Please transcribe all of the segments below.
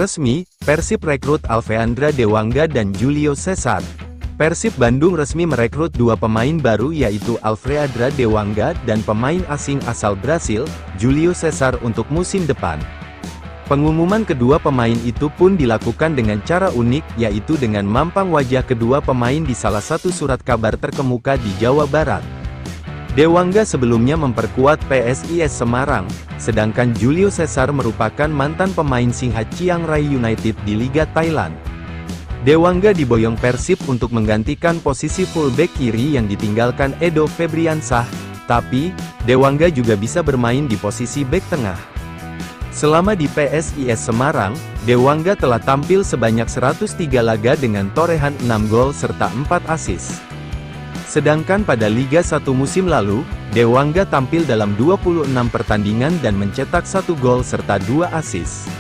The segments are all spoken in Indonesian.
Resmi, Persib rekrut Alfeandra Dewangga dan Julio Cesar. Persib Bandung resmi merekrut dua pemain baru yaitu Alfeandra Dewangga dan pemain asing asal Brasil, Julio Cesar untuk musim depan. Pengumuman kedua pemain itu pun dilakukan dengan cara unik, yaitu dengan mampang wajah kedua pemain di salah satu surat kabar terkemuka di Jawa Barat. Dewangga sebelumnya memperkuat PSIS Semarang, sedangkan Julio Cesar merupakan mantan pemain Singha Chiang Rai United di Liga Thailand. Dewangga diboyong Persib untuk menggantikan posisi fullback kiri yang ditinggalkan Edo Febriansah, tapi Dewangga juga bisa bermain di posisi bek tengah. Selama di PSIS Semarang, Dewangga telah tampil sebanyak 103 laga dengan torehan 6 gol serta 4 assist. Sedangkan pada Liga 1 musim lalu, Dewangga tampil dalam 26 pertandingan dan mencetak 1 gol serta 2 assist.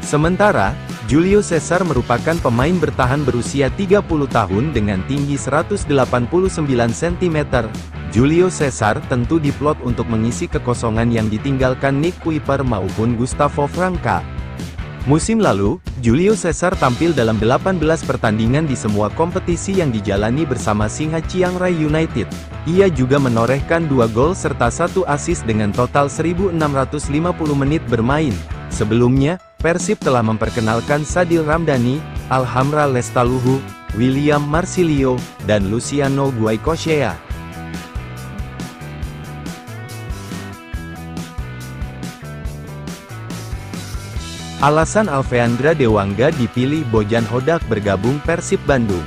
Sementara, Julio Cesar merupakan pemain bertahan berusia 30 tahun dengan tinggi 189 cm. Julio Cesar tentu diplot untuk mengisi kekosongan yang ditinggalkan Nick Kuiper maupun Gustavo Franca. Musim lalu, Julio Cesar tampil dalam 18 pertandingan di semua kompetisi yang dijalani bersama Singha Chiang Rai United. Ia juga menorehkan 2 gol serta 1 assist dengan total 1.650 menit bermain. Sebelumnya, Persib telah memperkenalkan Sadil Ramdhani, Alhamra Lestaluhu, William Marsilio, dan Luciano Guaicochea. Alasan Alfeandra Dewangga dipilih Bojan Hodak bergabung Persib Bandung.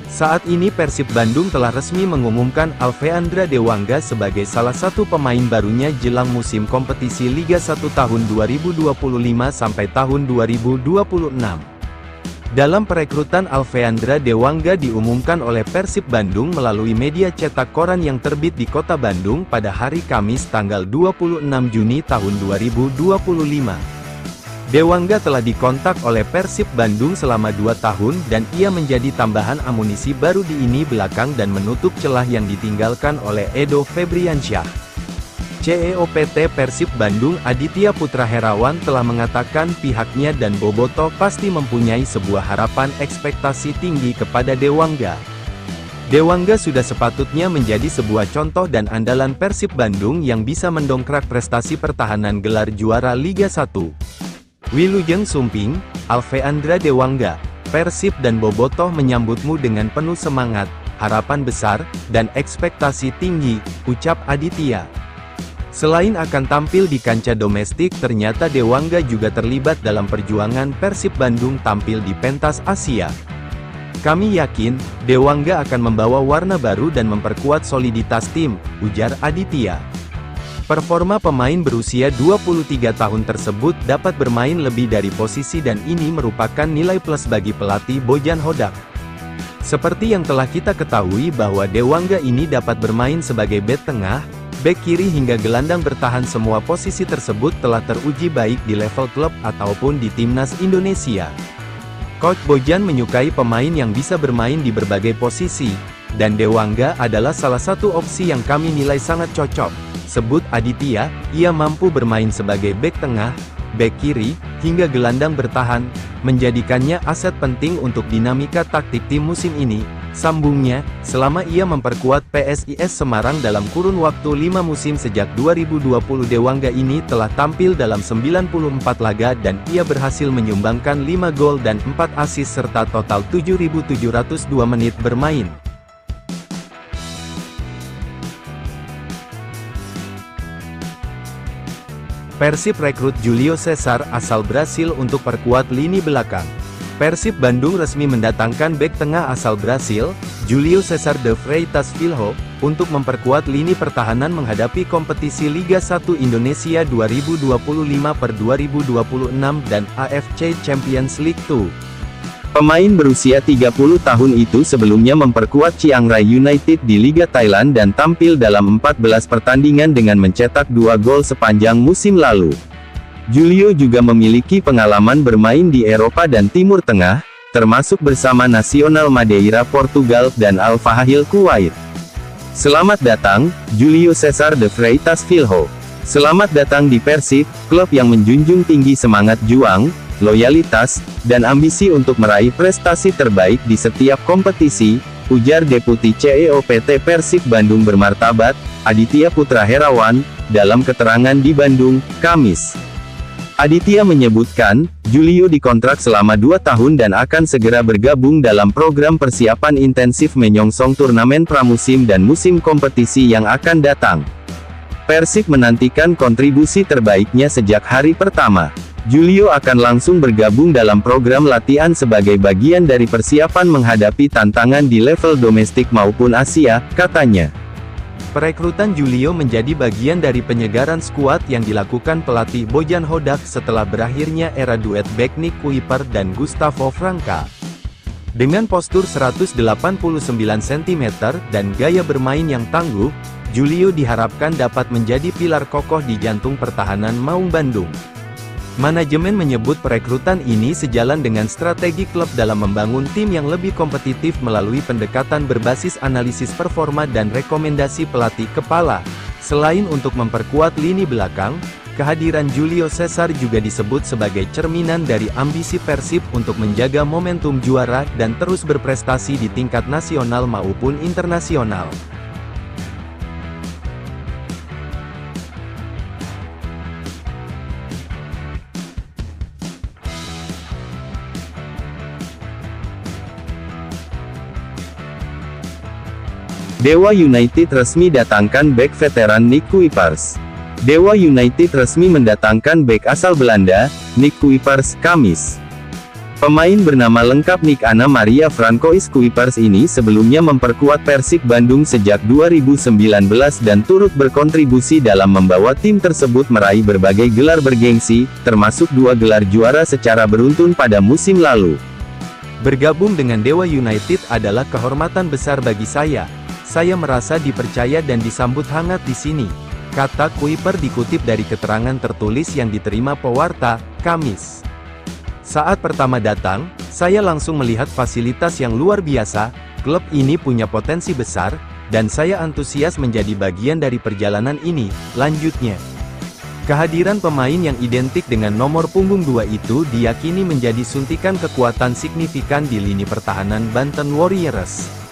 Saat ini Persib Bandung telah resmi mengumumkan Alfeandra Dewangga sebagai salah satu pemain barunya jelang musim kompetisi Liga 1 tahun 2025 sampai tahun 2026. Dalam perekrutan Alfeandra Dewangga diumumkan oleh Persib Bandung melalui media cetak koran yang terbit di Kota Bandung pada hari Kamis tanggal 26 Juni tahun 2025. Dewangga telah dikontak oleh Persib Bandung selama 2 tahun dan ia menjadi tambahan amunisi baru di lini belakang dan menutup celah yang ditinggalkan oleh Edo Febriansyah. CEO PT Persib Bandung Aditya Putra Herawan telah mengatakan pihaknya dan Boboto pasti mempunyai sebuah harapan ekspektasi tinggi kepada Dewangga. Dewangga sudah sepatutnya menjadi sebuah contoh dan andalan Persib Bandung yang bisa mendongkrak prestasi pertahanan gelar juara Liga 1. Wilujeng Sumping, Alfeandra Dewangga, Persib dan Bobotoh menyambutmu dengan penuh semangat, harapan besar, dan ekspektasi tinggi, ucap Aditya. Selain akan tampil di kancah domestik, ternyata Dewangga juga terlibat dalam perjuangan Persib Bandung tampil di pentas Asia. Kami yakin, Dewangga akan membawa warna baru dan memperkuat soliditas tim, ujar Aditya. Performa pemain berusia 23 tahun tersebut dapat bermain lebih dari posisi dan ini merupakan nilai plus bagi pelatih Bojan Hodak. Seperti yang telah kita ketahui bahwa Dewangga ini dapat bermain sebagai bek tengah, bek kiri hingga gelandang bertahan semua posisi tersebut telah teruji baik di level klub ataupun di timnas Indonesia. Coach Bojan menyukai pemain yang bisa bermain di berbagai posisi, dan Dewangga adalah salah satu opsi yang kami nilai sangat cocok. Sebut Aditya, ia mampu bermain sebagai bek tengah, bek kiri, hingga gelandang bertahan, menjadikannya aset penting untuk dinamika taktik tim musim ini. Sambungnya, selama ia memperkuat PSIS Semarang dalam kurun waktu 5 musim sejak 2020 Dewangga ini telah tampil dalam 94 laga dan ia berhasil menyumbangkan 5 gol dan 4 assist serta total 7.702 menit bermain. Persib rekrut Julio Cesar asal Brasil untuk perkuat lini belakang. Persib Bandung resmi mendatangkan bek tengah asal Brasil, Julio Cesar de Freitas Filho, untuk memperkuat lini pertahanan menghadapi kompetisi Liga 1 Indonesia 2025/2026 dan AFC Champions League 2. Pemain berusia 30 tahun itu sebelumnya memperkuat Chiang Rai United di Liga Thailand dan tampil dalam 14 pertandingan dengan mencetak 2 gol sepanjang musim lalu. Julio juga memiliki pengalaman bermain di Eropa dan Timur Tengah, termasuk bersama Nacional Madeira Portugal dan Al Fahil Kuwait. Selamat datang, Julio Cesar de Freitas Filho. Selamat datang di Persib, klub yang menjunjung tinggi semangat juang, loyalitas, dan ambisi untuk meraih prestasi terbaik di setiap kompetisi, ujar Deputi CEO PT Persib Bandung Bermartabat, Aditya Putra Herawan, dalam keterangan di Bandung, Kamis. Aditya menyebutkan, Julio dikontrak selama 2 tahun dan akan segera bergabung dalam program persiapan intensif menyongsong turnamen pramusim dan musim kompetisi yang akan datang. Persib menantikan kontribusi terbaiknya sejak hari pertama. Julio akan langsung bergabung dalam program latihan sebagai bagian dari persiapan menghadapi tantangan di level domestik maupun Asia, katanya. Perekrutan Julio menjadi bagian dari penyegaran skuad yang dilakukan pelatih Bojan Hodak setelah berakhirnya era duet bek Nick Kuiper dan Gustavo Franca. Dengan postur 189 cm dan gaya bermain yang tangguh, Julio diharapkan dapat menjadi pilar kokoh di jantung pertahanan Maung Bandung. Manajemen menyebut perekrutan ini sejalan dengan strategi klub dalam membangun tim yang lebih kompetitif melalui pendekatan berbasis analisis performa dan rekomendasi pelatih kepala. Selain untuk memperkuat lini belakang, kehadiran Julio Cesar juga disebut sebagai cerminan dari ambisi Persib untuk menjaga momentum juara dan terus berprestasi di tingkat nasional maupun internasional. Dewa United resmi datangkan bek veteran Nick Kuipers. Dewa United resmi mendatangkan bek asal Belanda, Nick Kuipers, Kamis. Pemain bernama lengkap Nick Anna Maria Francois Kuipers ini sebelumnya memperkuat Persib Bandung sejak 2019 dan turut berkontribusi dalam membawa tim tersebut meraih berbagai gelar bergengsi, termasuk 2 gelar juara secara beruntun pada musim lalu. Bergabung dengan Dewa United adalah kehormatan besar bagi saya. Saya merasa dipercaya dan disambut hangat di sini, kata Kuiper dikutip dari keterangan tertulis yang diterima pewarta, Kamis. Saat pertama datang, saya langsung melihat fasilitas yang luar biasa, klub ini punya potensi besar, dan saya antusias menjadi bagian dari perjalanan ini, lanjutnya. Kehadiran pemain yang identik dengan nomor punggung 2 itu diyakini menjadi suntikan kekuatan signifikan di lini pertahanan Banten Warriors.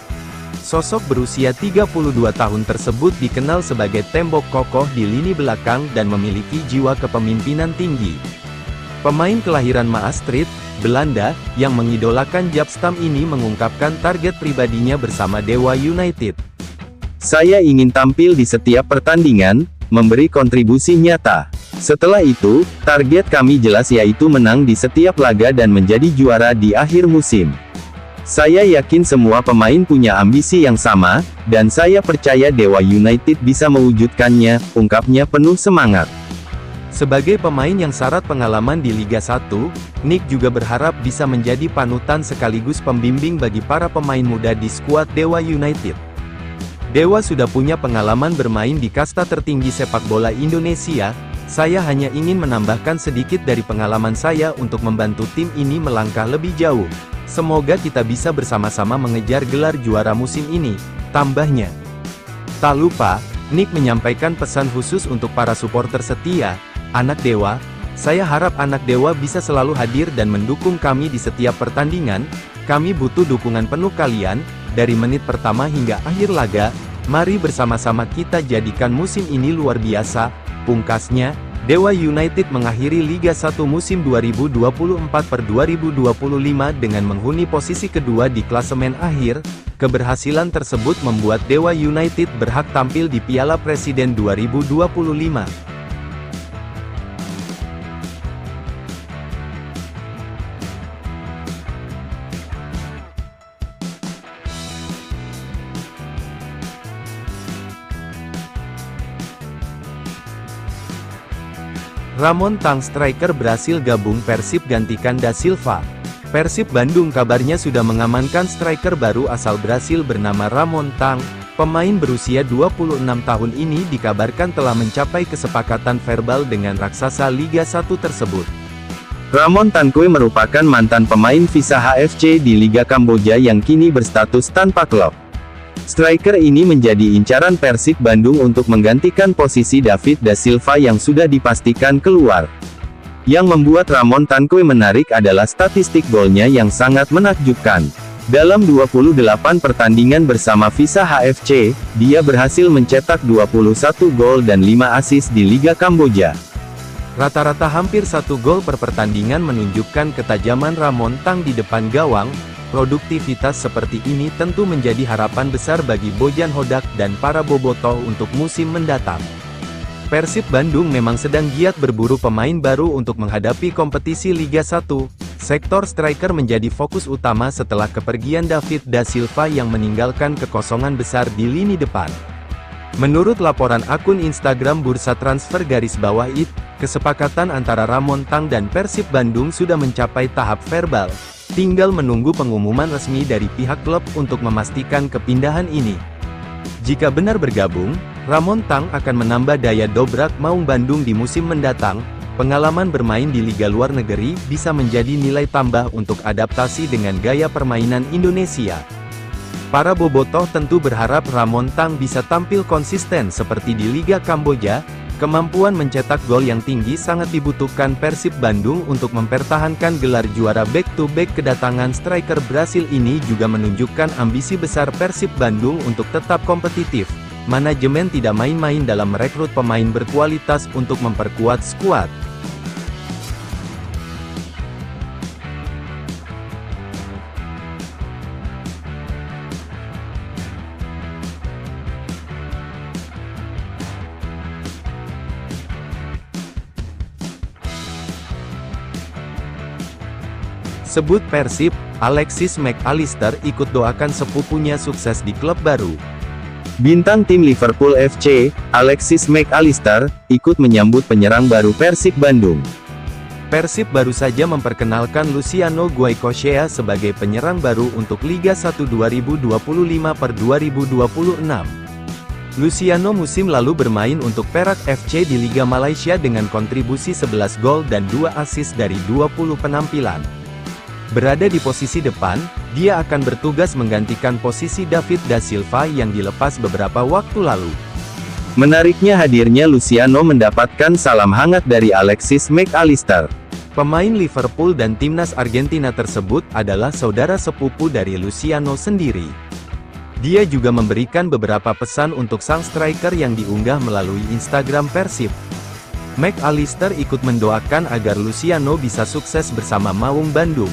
Sosok berusia 32 tahun tersebut dikenal sebagai tembok kokoh di lini belakang dan memiliki jiwa kepemimpinan tinggi. Pemain kelahiran Maastricht, Belanda, yang mengidolakan Japstam ini mengungkapkan target pribadinya bersama Dewa United. Saya ingin tampil di setiap pertandingan, memberi kontribusi nyata. Setelah itu, target kami jelas yaitu menang di setiap laga dan menjadi juara di akhir musim. Saya yakin semua pemain punya ambisi yang sama, dan saya percaya Dewa United bisa mewujudkannya, ungkapnya penuh semangat. Sebagai pemain yang syarat pengalaman di Liga 1, Nick juga berharap bisa menjadi panutan sekaligus pembimbing bagi para pemain muda di skuad Dewa United. Dewa sudah punya pengalaman bermain di kasta tertinggi sepak bola Indonesia, saya hanya ingin menambahkan sedikit dari pengalaman saya untuk membantu tim ini melangkah lebih jauh. Semoga kita bisa bersama-sama mengejar gelar juara musim ini, tambahnya. Tak lupa, Nick menyampaikan pesan khusus untuk para supporter setia, anak Dewa, saya harap anak Dewa bisa selalu hadir dan mendukung kami di setiap pertandingan, kami butuh dukungan penuh kalian, dari menit pertama hingga akhir laga, mari bersama-sama kita jadikan musim ini luar biasa, pungkasnya. Dewa United mengakhiri Liga 1 musim 2024-2025 dengan menghuni posisi kedua di klasemen akhir. Keberhasilan tersebut membuat Dewa United berhak tampil di Piala Presiden 2025. Ramon Tang striker Brasil gabung Persib gantikan Da Silva. Persib Bandung kabarnya sudah mengamankan striker baru asal Brasil bernama Ramon Tang. Pemain berusia 26 tahun ini dikabarkan telah mencapai kesepakatan verbal dengan raksasa Liga 1 tersebut. Ramon Tankui merupakan mantan pemain Visa HFC di Liga Kamboja yang kini berstatus tanpa klub. Striker ini menjadi incaran Persib Bandung untuk menggantikan posisi David Da Silva yang sudah dipastikan keluar. Yang membuat Ramon Tanque menarik adalah statistik golnya yang sangat menakjubkan. Dalam 28 pertandingan bersama Visa HFC, dia berhasil mencetak 21 gol dan 5 assist di Liga Kamboja. Rata-rata hampir 1 gol per pertandingan menunjukkan ketajaman Ramon Tang di depan gawang. Produktivitas seperti ini tentu menjadi harapan besar bagi Bojan Hodak dan para bobotoh untuk musim mendatang. Persib Bandung memang sedang giat berburu pemain baru untuk menghadapi kompetisi Liga 1. Sektor striker menjadi fokus utama setelah kepergian David da Silva yang meninggalkan kekosongan besar di lini depan. Menurut laporan akun Instagram Bursa Transfer _IT, kesepakatan antara Ramon Tang dan Persib Bandung sudah mencapai tahap verbal. Tinggal menunggu pengumuman resmi dari pihak klub untuk memastikan kepindahan ini. Jika benar bergabung, Ramon Tang akan menambah daya dobrak Maung Bandung di musim mendatang. Pengalaman bermain di liga luar negeri bisa menjadi nilai tambah untuk adaptasi dengan gaya permainan Indonesia. Para bobotoh tentu berharap Ramon Tang bisa tampil konsisten seperti di Liga Kamboja. Kemampuan mencetak gol yang tinggi sangat dibutuhkan Persib Bandung untuk mempertahankan gelar juara back-to-back. Kedatangan striker Brasil ini juga menunjukkan ambisi besar Persib Bandung untuk tetap kompetitif. Manajemen tidak main-main dalam merekrut pemain berkualitas untuk memperkuat skuad. Sebut Persib, Alexis Mac Allister ikut doakan sepupunya sukses di klub baru. Bintang tim Liverpool FC, Alexis Mac Allister, ikut menyambut penyerang baru Persib Bandung. Persib baru saja memperkenalkan Luciano Goicoechea sebagai penyerang baru untuk Liga 1 2025/2026. Luciano musim lalu bermain untuk Perak FC di Liga Malaysia dengan kontribusi 11 gol dan 2 assist dari 20 penampilan. Berada di posisi depan, dia akan bertugas menggantikan posisi David da Silva yang dilepas beberapa waktu lalu. Menariknya hadirnya Luciano mendapatkan salam hangat dari Alexis Mac Allister. Pemain Liverpool dan timnas Argentina tersebut adalah saudara sepupu dari Luciano sendiri. Dia juga memberikan beberapa pesan untuk sang striker yang diunggah melalui Instagram Persib. Mac Allister ikut mendoakan agar Luciano bisa sukses bersama Maung Bandung.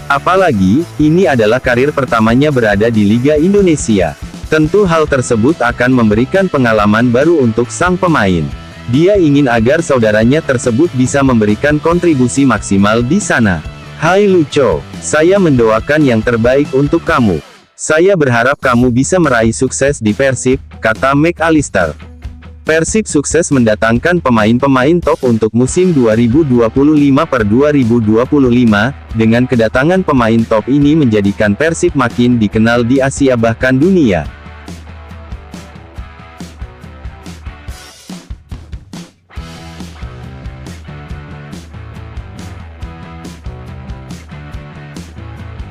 Apalagi, ini adalah karir pertamanya berada di Liga Indonesia. Tentu hal tersebut akan memberikan pengalaman baru untuk sang pemain. Dia ingin agar saudaranya tersebut bisa memberikan kontribusi maksimal di sana. Hai Luco, saya mendoakan yang terbaik untuk kamu. Saya berharap kamu bisa meraih sukses di Persib, kata Mac Allister. Persib sukses mendatangkan pemain-pemain top untuk musim 2025/2025, dengan kedatangan pemain top ini menjadikan Persib makin dikenal di Asia bahkan dunia.